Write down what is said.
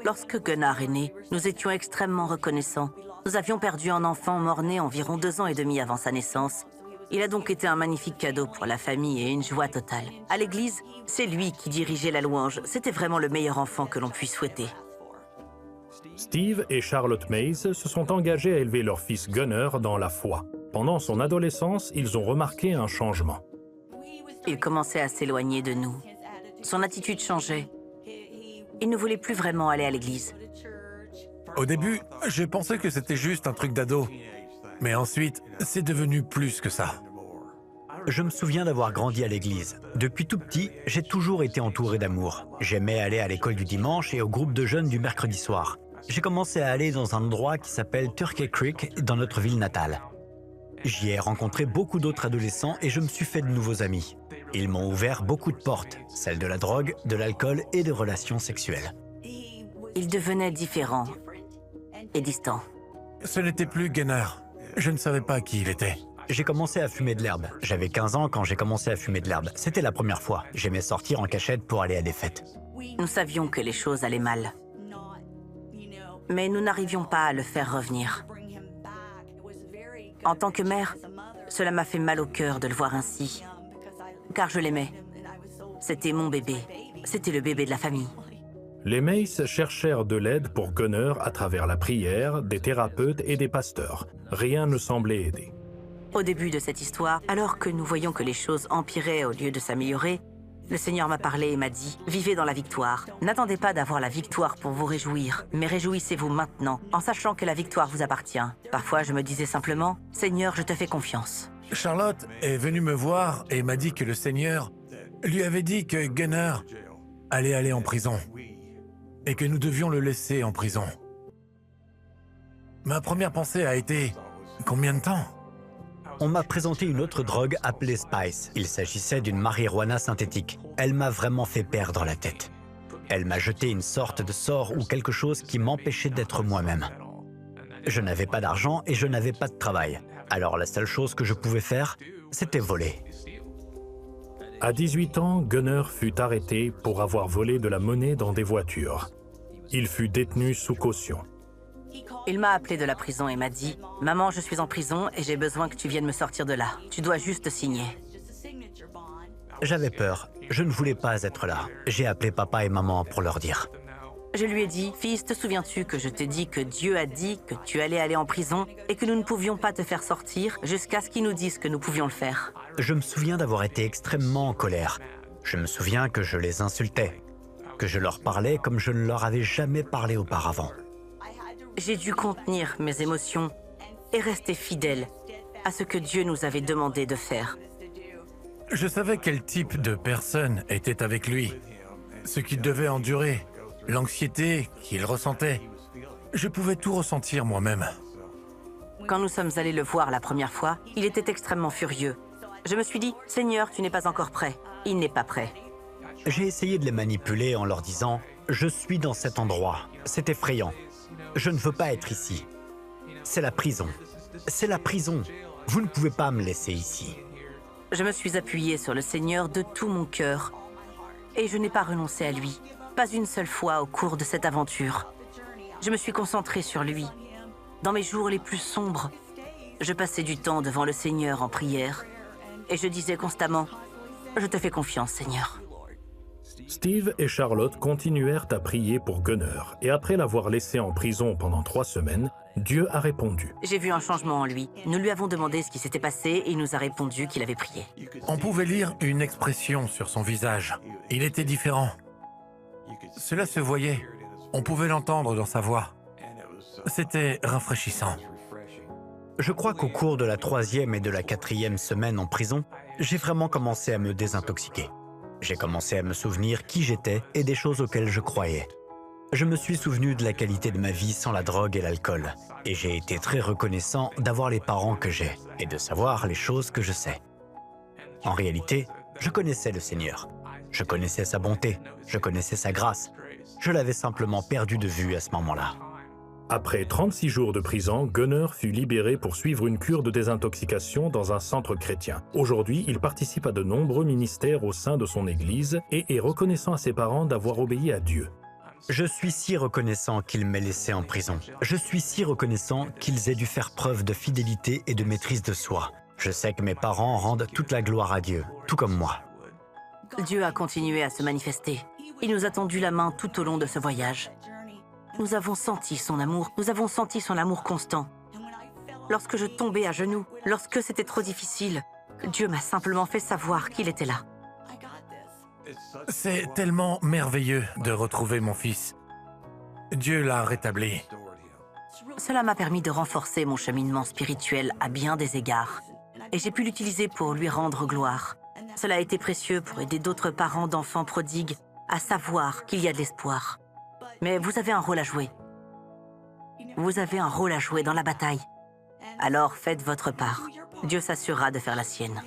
Lorsque Gunnar est né, nous étions extrêmement reconnaissants. Nous avions perdu un enfant mort-né environ 2 ans et demi avant sa naissance. Il a donc été un magnifique cadeau pour la famille et une joie totale. À l'église, c'est lui qui dirigeait la louange. C'était vraiment le meilleur enfant que l'on puisse souhaiter. Steve et Charlotte Mays se sont engagés à élever leur fils Gunnar dans la foi. Pendant son adolescence, ils ont remarqué un changement. Il commençait à s'éloigner de nous. Son attitude changeait. Il ne voulait plus vraiment aller à l'église. Au début, j'ai pensé que c'était juste un truc d'ado. Mais ensuite, c'est devenu plus que ça. Je me souviens d'avoir grandi à l'église. Depuis tout petit, j'ai toujours été entouré d'amour. J'aimais aller à l'école du dimanche et au groupe de jeunes du mercredi soir. J'ai commencé à aller dans un endroit qui s'appelle Turkey Creek dans notre ville natale. J'y ai rencontré beaucoup d'autres adolescents et je me suis fait de nouveaux amis. Ils m'ont ouvert beaucoup de portes, celles de la drogue, de l'alcool et de relations sexuelles. Il devenait différent et distant. Ce n'était plus Gunnar. Je ne savais pas qui il était. J'ai commencé à fumer de l'herbe. J'avais 15 ans quand j'ai commencé à fumer de l'herbe. C'était la première fois. J'aimais sortir en cachette pour aller à des fêtes. Nous savions que les choses allaient mal. Mais nous n'arrivions pas à le faire revenir. En tant que mère, cela m'a fait mal au cœur de le voir ainsi. Car je l'aimais. C'était mon bébé. C'était le bébé de la famille. Les Mays cherchèrent de l'aide pour Gunnar à travers la prière, des thérapeutes et des pasteurs. Rien ne semblait aider. Au début de cette histoire, alors que nous voyions que les choses empiraient au lieu de s'améliorer, le Seigneur m'a parlé et m'a dit « Vivez dans la victoire. N'attendez pas d'avoir la victoire pour vous réjouir, mais réjouissez-vous maintenant, en sachant que la victoire vous appartient. » Parfois, je me disais simplement « Seigneur, je te fais confiance. » Charlotte est venue me voir et m'a dit que le Seigneur lui avait dit que Gunnar allait aller en prison et que nous devions le laisser en prison. Ma première pensée a été « Combien de temps ?» On m'a présenté une autre drogue appelée Spice. Il s'agissait d'une marijuana synthétique. Elle m'a vraiment fait perdre la tête. Elle m'a jeté une sorte de sort ou quelque chose qui m'empêchait d'être moi-même. Je n'avais pas d'argent et je n'avais pas de travail. Alors la seule chose que je pouvais faire, c'était voler. À 18 ans, Gunnar fut arrêté pour avoir volé de la monnaie dans des voitures. Il fut détenu sous caution. Il m'a appelé de la prison et m'a dit « Maman, je suis en prison et j'ai besoin que tu viennes me sortir de là. Tu dois juste signer. » J'avais peur. Je ne voulais pas être là. J'ai appelé papa et maman pour leur dire. Je lui ai dit « Fils, te souviens-tu que je t'ai dit que Dieu a dit que tu allais aller en prison et que nous ne pouvions pas te faire sortir jusqu'à ce qu'ils nous disent que nous pouvions le faire ?» Je me souviens d'avoir été extrêmement en colère. Je me souviens que je les insultais, que je leur parlais comme je ne leur avais jamais parlé auparavant. J'ai dû contenir mes émotions et rester fidèle à ce que Dieu nous avait demandé de faire. Je savais quel type de personne était avec lui, ce qu'il devait endurer, l'anxiété qu'il ressentait. Je pouvais tout ressentir moi-même. Quand nous sommes allés le voir la première fois, il était extrêmement furieux. Je me suis dit « Seigneur, tu n'es pas encore prêt. » Il n'est pas prêt. J'ai essayé de les manipuler en leur disant « Je suis dans cet endroit. C'est effrayant. Je ne veux pas être ici. C'est la prison. C'est la prison. Vous ne pouvez pas me laisser ici. » Je me suis appuyée sur le Seigneur de tout mon cœur et je n'ai pas renoncé à lui, pas une seule fois au cours de cette aventure. Je me suis concentrée sur lui. Dans mes jours les plus sombres, je passais du temps devant le Seigneur en prière et je disais constamment « Je te fais confiance, Seigneur. » Steve et Charlotte continuèrent à prier pour Gunnar et après l'avoir laissé en prison pendant 3 semaines, Dieu a répondu. J'ai vu un changement en lui. Nous lui avons demandé ce qui s'était passé et il nous a répondu qu'il avait prié. On pouvait lire une expression sur son visage. Il était différent. Cela se voyait. On pouvait l'entendre dans sa voix. C'était rafraîchissant. Je crois qu'au cours de la 3e et de la 4e semaine en prison, j'ai vraiment commencé à me désintoxiquer. J'ai commencé à me souvenir qui j'étais et des choses auxquelles je croyais. Je me suis souvenu de la qualité de ma vie sans la drogue et l'alcool. Et j'ai été très reconnaissant d'avoir les parents que j'ai et de savoir les choses que je sais. En réalité, je connaissais le Seigneur. Je connaissais sa bonté, je connaissais sa grâce. Je l'avais simplement perdu de vue à ce moment-là. Après 36 jours de prison, Gunnar fut libéré pour suivre une cure de désintoxication dans un centre chrétien. Aujourd'hui, il participe à de nombreux ministères au sein de son église et est reconnaissant à ses parents d'avoir obéi à Dieu. Je suis si reconnaissant qu'ils m'aient laissé en prison. Je suis si reconnaissant qu'ils aient dû faire preuve de fidélité et de maîtrise de soi. Je sais que mes parents rendent toute la gloire à Dieu, tout comme moi. Dieu a continué à se manifester. Il nous a tendu la main tout au long de ce voyage. Nous avons senti son amour constant. Lorsque je tombais à genoux, lorsque c'était trop difficile, Dieu m'a simplement fait savoir qu'il était là. C'est tellement merveilleux de retrouver mon fils. Dieu l'a rétabli. Cela m'a permis de renforcer mon cheminement spirituel à bien des égards. Et j'ai pu l'utiliser pour lui rendre gloire. Cela a été précieux pour aider d'autres parents d'enfants prodigues à savoir qu'il y a de l'espoir. Mais vous avez un rôle à jouer. Vous avez un rôle à jouer dans la bataille. Alors faites votre part. Dieu s'assurera de faire la sienne.